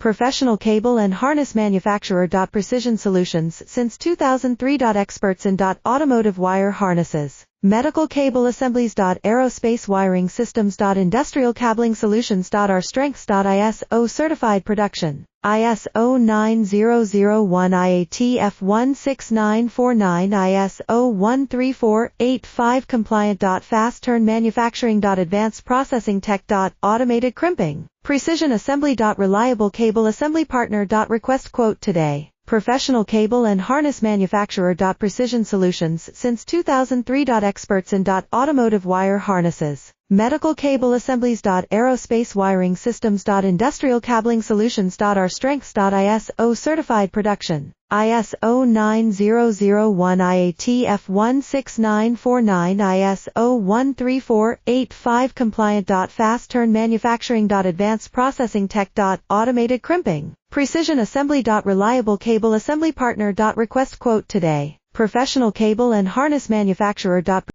Professional cable and harness manufacturer. Precision Solutions since 2003. Experts in automotive wire harnesses, medical cable assemblies. Aerospace wiring systems. Industrial cabling solutions. Our strengths. ISO certified production. ISO 9001 IATF 16949 ISO 134.8 compliant. Fast turn manufacturing. Advanced processing tech. Automated crimping. Precision assembly. Reliable cable assembly partner. Request quote today. Professional cable and harness manufacturer. Precision Solutions since 2003. Experts in automotive wire harnesses, medical cable assemblies. Aerospace wiring systems. Industrial cabling solutions. Our strengths. ISO certified production. ISO 9001 IATF 16949 ISO 134.8 compliant. Fast turn manufacturing. Advanced processing tech. Automated crimping. Precision assembly. Reliable cable assembly partner. Request quote today. Professional cable and harness manufacturer.